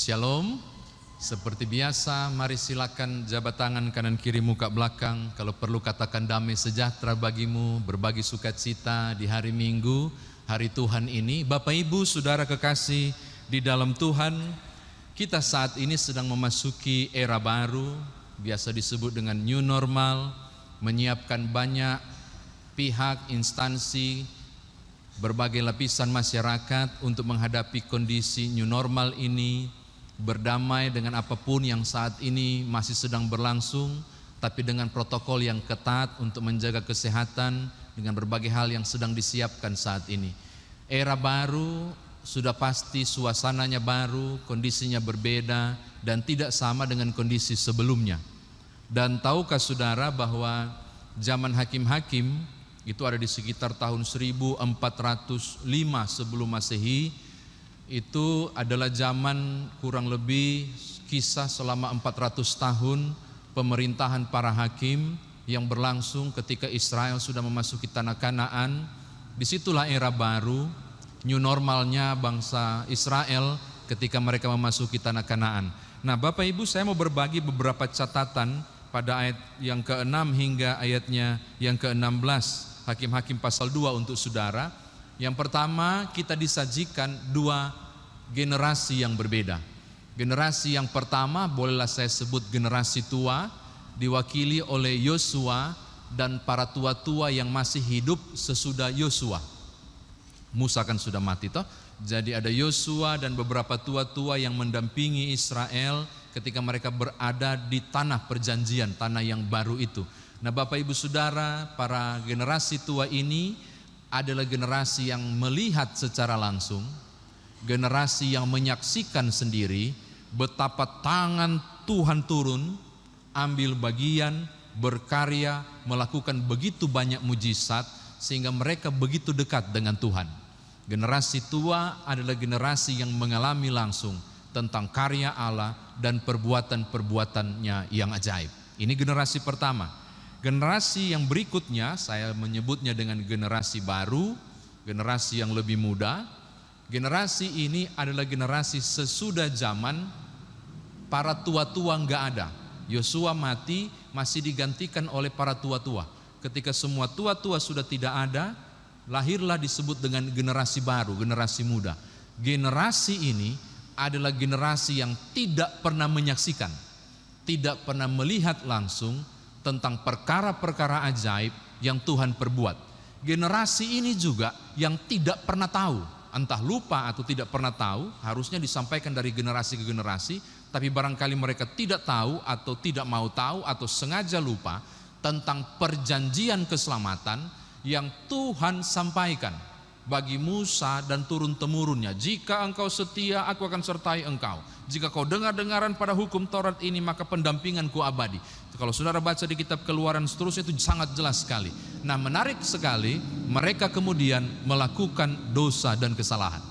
Shalom. Seperti biasa, mari silakan jabat tangan kanan kiri muka belakang. Kalau perlu katakan damai sejahtera bagimu, berbagi sukacita di hari Minggu, hari Tuhan ini. Bapak Ibu, Saudara kekasih di dalam Tuhan, kita saat ini sedang memasuki era baru, biasa disebut dengan new normal, menyiapkan banyak pihak, instansi, berbagai lapisan masyarakat untuk menghadapi kondisi new normal ini, berdamai dengan apapun yang saat ini masih sedang berlangsung, tapi dengan protokol yang ketat untuk menjaga kesehatan dengan berbagai hal yang sedang disiapkan saat ini. Era baru, sudah pasti suasananya baru, kondisinya berbeda dan tidak sama dengan kondisi sebelumnya. Dan tahukah saudara bahwa zaman hakim-hakim itu ada di sekitar tahun 1405 sebelum Masehi. Itu adalah zaman kurang lebih kisah selama 400 tahun pemerintahan para hakim yang berlangsung ketika Israel sudah memasuki tanah Kanaan. Disitulah era baru, new normalnya bangsa Israel ketika mereka memasuki tanah Kanaan. Nah, Bapak Ibu, saya mau berbagi beberapa catatan pada ayat yang ke-6 hingga ayatnya yang ke-16 Hakim-Hakim pasal 2 untuk saudara. Yang pertama, kita disajikan dua generasi yang berbeda. Generasi yang pertama bolehlah saya sebut generasi tua, diwakili oleh Yosua dan para tua-tua yang masih hidup sesudah Yosua. Musa kan sudah mati toh. Jadi ada Yosua dan beberapa tua-tua yang mendampingi Israel ketika mereka berada di tanah perjanjian, tanah yang baru itu. Nah, Bapak Ibu Saudara, para generasi tua ini adalah generasi yang melihat secara langsung, generasi yang menyaksikan sendiri betapa tangan Tuhan turun, ambil bagian, berkarya, melakukan begitu banyak mujizat sehingga mereka begitu dekat dengan Tuhan. Generasi tua adalah generasi yang mengalami langsung tentang karya Allah dan perbuatan-perbuatannya yang ajaib. Ini generasi pertama. Generasi yang berikutnya saya menyebutnya dengan generasi baru, generasi yang lebih muda. Generasi ini adalah generasi sesudah zaman para tua-tua nggak ada. Yosua mati, masih digantikan oleh para tua-tua. Ketika semua tua-tua sudah tidak ada, lahirlah disebut dengan generasi baru, generasi muda. Generasi ini adalah generasi yang tidak pernah menyaksikan, tidak pernah melihat langsung tentang perkara-perkara ajaib yang Tuhan perbuat. Generasi ini juga yang tidak pernah tahu, entah lupa atau tidak pernah tahu, harusnya disampaikan dari generasi ke generasi, tapi barangkali mereka tidak tahu atau tidak mau tahu atau sengaja lupa tentang perjanjian keselamatan yang Tuhan sampaikan bagi Musa dan turun-temurunnya. Jika engkau setia, aku akan sertai engkau. Jika kau dengar-dengaran pada hukum Taurat ini, maka pendampinganku abadi. Kalau saudara baca di kitab Keluaran seterusnya itu sangat jelas sekali. Nah, menarik sekali, mereka kemudian melakukan dosa dan kesalahan.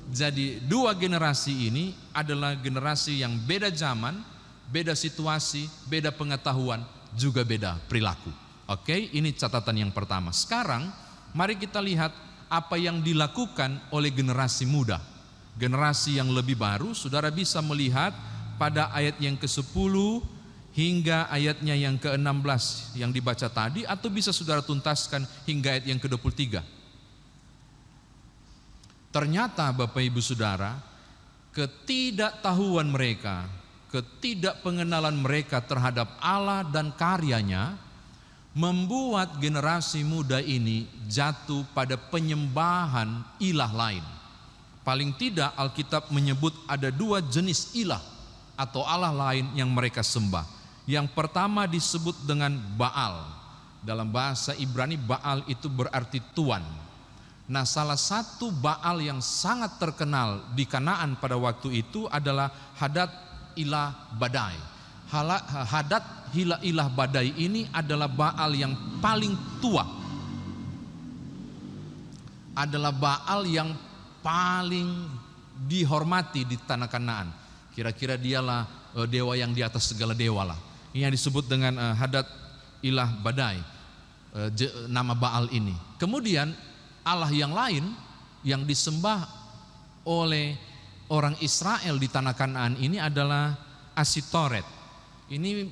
Jadi dua generasi ini adalah generasi yang beda zaman, beda situasi, beda pengetahuan, juga beda perilaku. Oke, ini catatan yang pertama. Sekarang mari kita lihat apa yang dilakukan oleh generasi muda. Generasi yang lebih baru, saudara bisa melihat pada ayat yang ke-10 hingga ayatnya yang ke-16 yang dibaca tadi, atau bisa saudara tuntaskan hingga ayat yang ke-23. Ternyata Bapak Ibu Saudara, ketidaktahuan mereka, ketidakpengenalan mereka terhadap Allah dan karyanya membuat generasi muda ini jatuh pada penyembahan ilah lain. Paling tidak Alkitab menyebut ada dua jenis ilah atau Allah lain yang mereka sembah. Yang pertama disebut dengan Baal. Dalam bahasa Ibrani Baal itu berarti tuan. Nah, salah satu Baal yang sangat terkenal di Kanaan pada waktu itu adalah Hadad ilah Badai. Hadad ilah Badai ini adalah Baal yang paling tua, adalah Baal yang paling dihormati di tanah Kanaan. Kira-kira dialah dewa yang di atas segala dewa lah. Ini yang disebut dengan Hadad ilah Badai, nama Baal ini. Kemudian Allah yang lain yang disembah oleh orang Israel di tanah Kanaan ini adalah Asitoret. Ini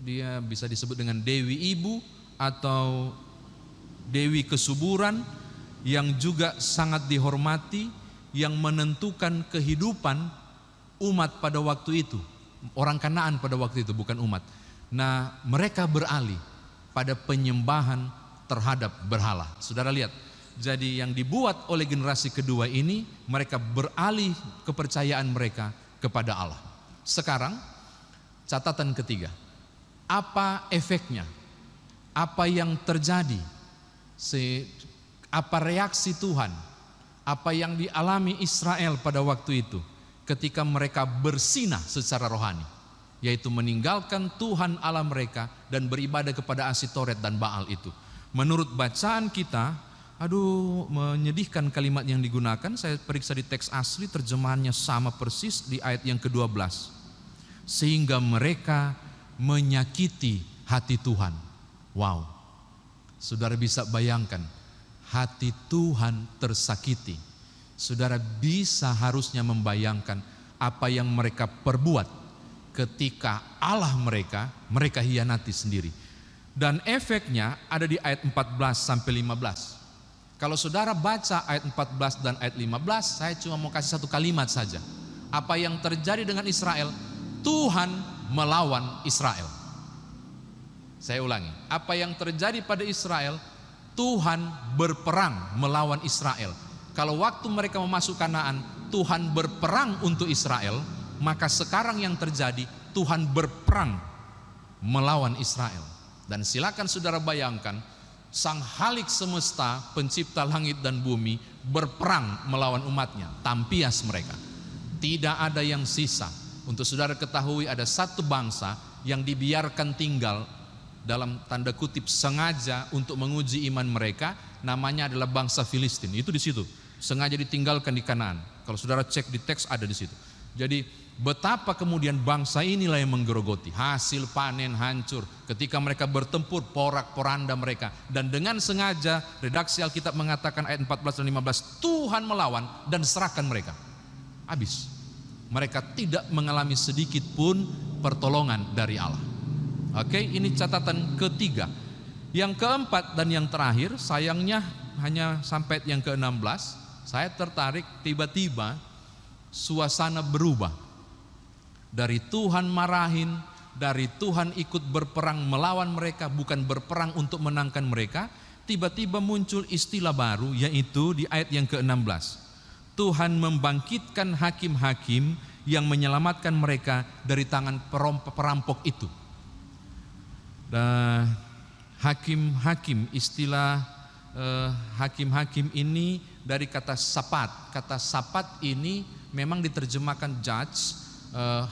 dia bisa disebut dengan dewi ibu atau dewi kesuburan yang juga sangat dihormati, yang menentukan kehidupan umat pada waktu itu. Orang Kanaan pada waktu itu, bukan umat. Nah, mereka beralih pada penyembahan terhadap berhala. Saudara lihat, jadi yang dibuat oleh generasi kedua ini, mereka beralih kepercayaan mereka kepada Allah. Sekarang, catatan ketiga. Apa efeknya? Apa yang terjadi? Apa reaksi Tuhan? Apa yang dialami Israel pada waktu itu ketika mereka bersinah secara rohani, yaitu meninggalkan Tuhan Allah mereka dan beribadah kepada Asitoret dan Baal itu. Menurut bacaan kita, menyedihkan kalimat yang digunakan. Saya periksa di teks asli, terjemahannya sama persis di ayat yang ke-12. Sehingga mereka menyakiti hati Tuhan. Wow, saudara bisa bayangkan, hati Tuhan tersakiti. Saudara bisa harusnya membayangkan apa yang mereka perbuat ketika Allah mereka hianati sendiri. Dan efeknya ada di ayat 14 sampai 15. Kalau saudara baca ayat 14 dan ayat 15, saya cuma mau kasih satu kalimat saja. Apa yang terjadi dengan Israel? Tuhan melawan Israel. Saya ulangi, apa yang terjadi pada Israel? Tuhan berperang melawan Israel. Kalau waktu mereka memasuki Kanaan, Tuhan berperang untuk Israel, maka sekarang yang terjadi, Tuhan berperang melawan Israel. Dan silakan saudara bayangkan, Sang Halik semesta, pencipta langit dan bumi, berperang melawan umatnya, tampias mereka. Tidak ada yang sisa. Untuk saudara ketahui, ada satu bangsa yang dibiarkan tinggal dalam tanda kutip sengaja untuk menguji iman mereka, namanya adalah bangsa Filistin. Itu di situ, sengaja ditinggalkan di Kanaan. Kalau saudara cek di teks ada di situ. Jadi betapa kemudian bangsa inilah yang menggerogoti, hasil panen hancur ketika mereka bertempur, porak-poranda mereka. Dan dengan sengaja redaksi Alkitab mengatakan ayat 14 dan 15, Tuhan melawan dan serahkan mereka. Habis. Mereka tidak mengalami sedikit pun pertolongan dari Allah. Oke, ini catatan ketiga. Yang keempat dan yang terakhir, sayangnya hanya sampai yang ke-16, saya tertarik tiba-tiba suasana berubah. Dari Tuhan marahin, dari Tuhan ikut berperang melawan mereka, bukan berperang untuk menangkan mereka, tiba-tiba muncul istilah baru, yaitu di ayat yang ke-16. Tuhan membangkitkan hakim-hakim yang menyelamatkan mereka dari tangan perampok itu. Hakim-hakim, istilah hakim-hakim ini dari kata sapat. Kata sapat ini memang diterjemahkan judge,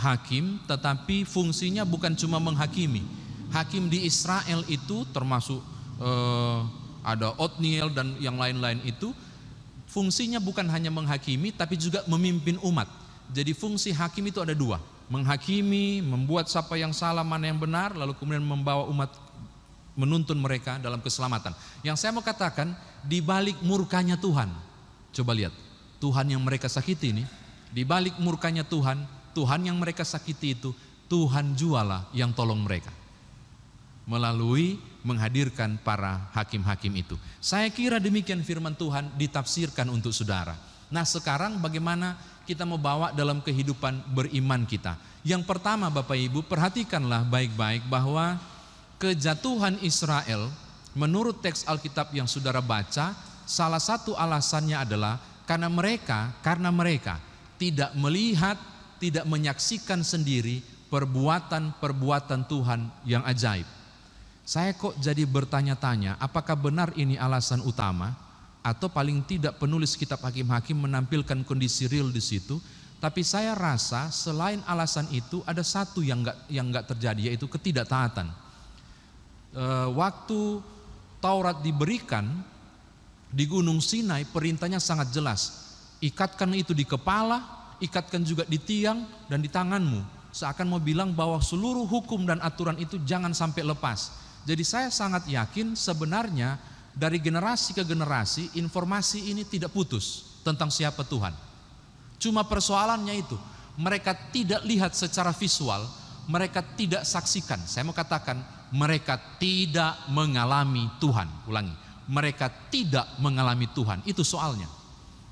hakim, tetapi fungsinya bukan cuma menghakimi. Hakim di Israel itu termasuk ada Otniel dan yang lain-lain itu, fungsinya bukan hanya menghakimi tapi juga memimpin umat. Jadi fungsi hakim itu ada dua, menghakimi, membuat siapa yang salah, mana yang benar, lalu kemudian membawa umat, menuntun mereka dalam keselamatan. Yang saya mau katakan, di balik murkanya Tuhan, coba lihat, Tuhan yang mereka sakiti ini, di balik murkanya Tuhan yang mereka sakiti itu, Tuhan jualah yang tolong mereka melalui menghadirkan para hakim-hakim itu. Saya kira demikian firman Tuhan ditafsirkan untuk saudara. Nah, sekarang bagaimana kita membawa dalam kehidupan beriman kita? Yang pertama, Bapak Ibu, perhatikanlah baik-baik bahwa kejatuhan Israel menurut teks Alkitab yang saudara baca, salah satu alasannya adalah karena mereka tidak melihat, tidak menyaksikan sendiri perbuatan-perbuatan Tuhan yang ajaib. Saya kok jadi bertanya-tanya, apakah benar ini alasan utama? Atau paling tidak penulis kitab Hakim-Hakim menampilkan kondisi real di situ. Tapi saya rasa selain alasan itu ada satu yang enggak terjadi, yaitu ketidaktaatan. Waktu Taurat diberikan di Gunung Sinai, perintahnya sangat jelas. Ikatkan itu di kepala, ikatkan juga di tiang dan di tanganmu. Seakan mau bilang bahwa seluruh hukum dan aturan itu jangan sampai lepas. Jadi saya sangat yakin sebenarnya dari generasi ke generasi informasi ini tidak putus tentang siapa Tuhan. Cuma persoalannya itu, mereka tidak lihat secara visual, mereka tidak saksikan. Saya mau katakan, mereka tidak mengalami Tuhan. Ulangi, mereka tidak mengalami Tuhan. Itu soalnya.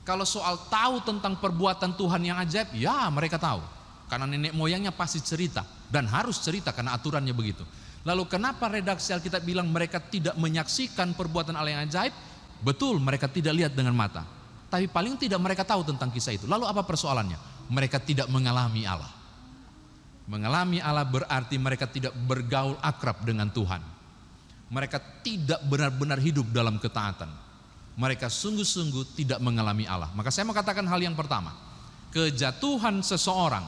Kalau soal tahu tentang perbuatan Tuhan yang ajaib, ya mereka tahu. Karena nenek moyangnya pasti cerita, dan harus cerita karena aturannya begitu. Lalu kenapa redaksi Alkitab bilang mereka tidak menyaksikan perbuatan Allah yang ajaib? Betul, mereka tidak lihat dengan mata. Tapi paling tidak mereka tahu tentang kisah itu. Lalu apa persoalannya? Mereka tidak mengalami Allah. Mengalami Allah berarti mereka tidak bergaul akrab dengan Tuhan. Mereka tidak benar-benar hidup dalam ketaatan. Mereka sungguh-sungguh tidak mengalami Allah. Maka saya mau katakan hal yang pertama. Kejatuhan seseorang,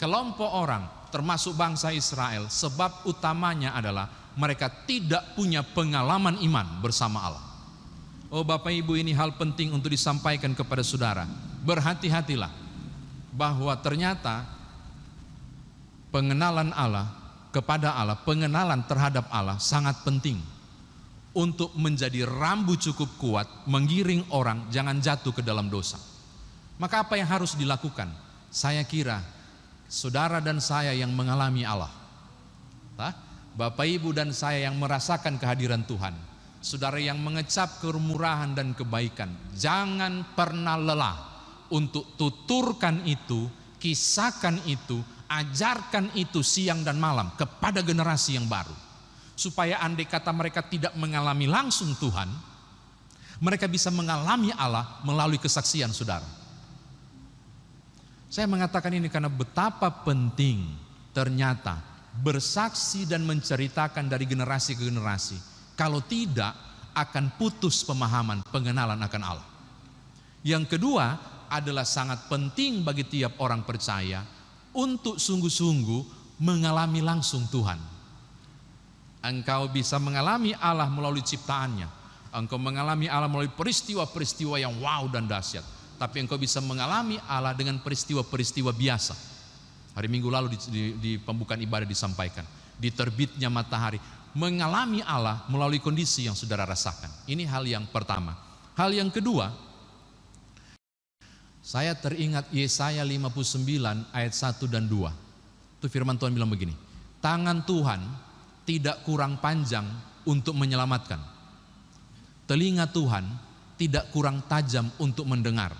kelompok orang, termasuk bangsa Israel, sebab utamanya adalah mereka tidak punya pengalaman iman bersama Allah. Oh Bapak Ibu, ini hal penting untuk disampaikan kepada saudara. Berhati-hatilah bahwa ternyata pengenalan Allah kepada Allah, pengenalan terhadap Allah sangat penting untuk menjadi rambu cukup kuat menggiring orang jangan jatuh ke dalam dosa. Maka apa yang harus dilakukan? Saya kira saudara dan saya yang mengalami Allah, Bapak Ibu dan saya yang merasakan kehadiran Tuhan, saudara yang mengecap kemurahan dan kebaikan, jangan pernah lelah untuk tuturkan itu, kisahkan itu, ajarkan itu siang dan malam kepada generasi yang baru. Supaya andai kata mereka tidak mengalami langsung Tuhan, mereka bisa mengalami Allah melalui kesaksian saudara. Saya mengatakan ini karena betapa penting ternyata bersaksi dan menceritakan dari generasi ke generasi. Kalau tidak akan putus pemahaman pengenalan akan Allah. Yang kedua adalah sangat penting bagi tiap orang percaya untuk sungguh-sungguh mengalami langsung Tuhan. Engkau bisa mengalami Allah melalui ciptaannya. Engkau mengalami Allah melalui peristiwa-peristiwa yang wow dan dahsyat. Tapi engkau bisa mengalami Allah dengan peristiwa-peristiwa biasa. Hari Minggu lalu di pembukaan ibadah disampaikan, di terbitnya matahari, mengalami Allah melalui kondisi yang saudara rasakan. Ini hal yang pertama. Hal yang kedua, saya teringat Yesaya 59 ayat 1 dan 2. Itu firman Tuhan bilang begini, tangan Tuhan tidak kurang panjang untuk menyelamatkan, telinga Tuhan tidak kurang tajam untuk mendengar.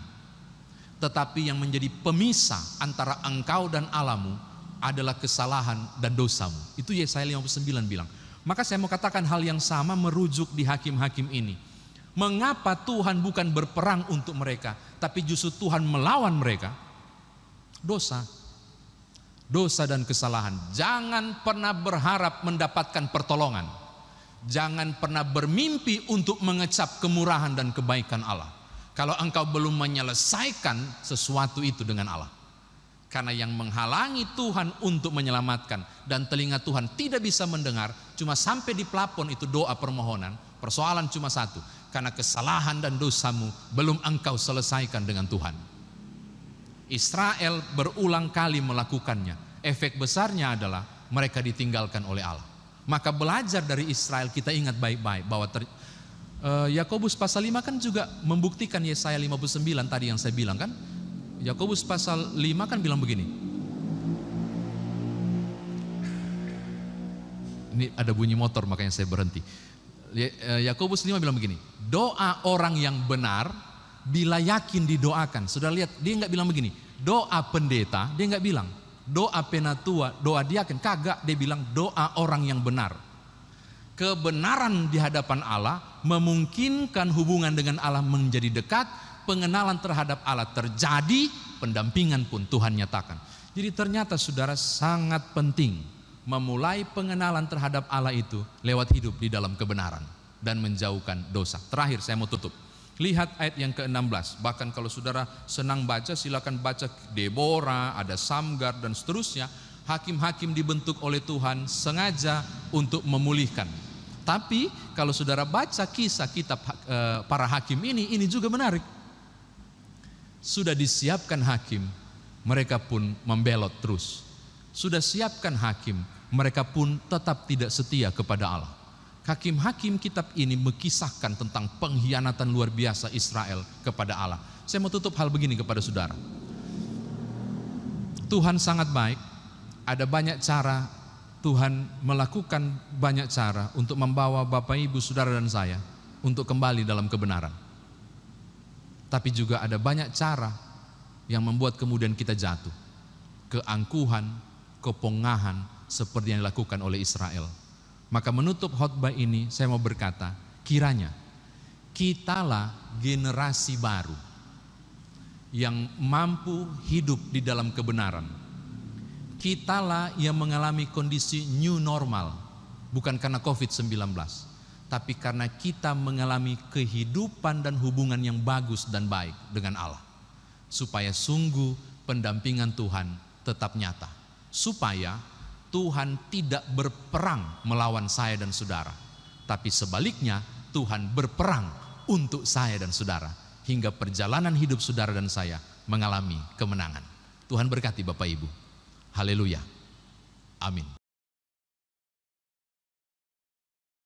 Tetapi yang menjadi pemisah antara engkau dan Allahmu adalah kesalahan dan dosamu. Itu Yesaya 59 bilang. Maka saya mau katakan hal yang sama merujuk di hakim-hakim ini. Mengapa Tuhan bukan berperang untuk mereka, tapi justru Tuhan melawan mereka? Dosa. Dosa dan kesalahan. Jangan pernah berharap mendapatkan pertolongan. Jangan pernah bermimpi untuk mengecap kemurahan dan kebaikan Allah kalau engkau belum menyelesaikan sesuatu itu dengan Allah. Karena yang menghalangi Tuhan untuk menyelamatkan dan telinga Tuhan tidak bisa mendengar, cuma sampai di plafon itu doa permohonan. Persoalan cuma satu, karena kesalahan dan dosamu belum engkau selesaikan dengan Tuhan. Israel berulang kali melakukannya. Efek besarnya adalah mereka ditinggalkan oleh Allah. Maka belajar dari Israel, kita ingat baik-baik bahwa Yakobus pasal 5 kan juga membuktikan Yesaya 59 tadi yang saya bilang kan. Yakobus pasal 5 kan bilang begini. Ini ada bunyi motor makanya saya berhenti. Yakobus 5 bilang begini, doa orang yang benar bila yakin didoakan. Sudah lihat, dia nggak bilang begini, doa pendeta, dia nggak bilang doa penatua, doa diaken, kagak, dia bilang doa orang yang benar. Kebenaran di hadapan Allah memungkinkan hubungan dengan Allah menjadi dekat, pengenalan terhadap Allah terjadi, pendampingan pun Tuhan nyatakan. Jadi ternyata saudara sangat penting memulai pengenalan terhadap Allah itu lewat hidup di dalam kebenaran dan menjauhkan dosa. Terakhir saya mau tutup. Lihat ayat yang ke-16. Bahkan kalau saudara senang baca, silakan baca Deborah, ada Samgar dan seterusnya. Hakim-hakim dibentuk oleh Tuhan sengaja untuk memulihkan. Tapi kalau saudara baca kisah kitab para hakim ini juga menarik. Sudah disiapkan hakim, mereka pun membelot terus. Sudah siapkan hakim, mereka pun tetap tidak setia kepada Allah. Hakim-hakim kitab ini mengkisahkan tentang pengkhianatan luar biasa Israel kepada Allah. Saya mau tutup hal begini kepada saudara. Tuhan sangat baik. Ada banyak cara, Tuhan melakukan banyak cara untuk membawa Bapak, Ibu, Saudara dan saya untuk kembali dalam kebenaran. Tapi juga ada banyak cara yang membuat kemudian kita jatuh. Keangkuhan, kepongahan seperti yang dilakukan oleh Israel. Maka menutup khotbah ini saya mau berkata, kiranya kitalah generasi baru yang mampu hidup di dalam kebenaran. Kitalah yang mengalami kondisi new normal, bukan karena COVID-19, tapi karena kita mengalami kehidupan dan hubungan yang bagus dan baik dengan Allah. Supaya sungguh pendampingan Tuhan tetap nyata. Supaya Tuhan tidak berperang melawan saya dan saudara, tapi sebaliknya Tuhan berperang untuk saya dan saudara, hingga perjalanan hidup saudara dan saya mengalami kemenangan. Tuhan berkati Bapak Ibu. Haleluya. Amin.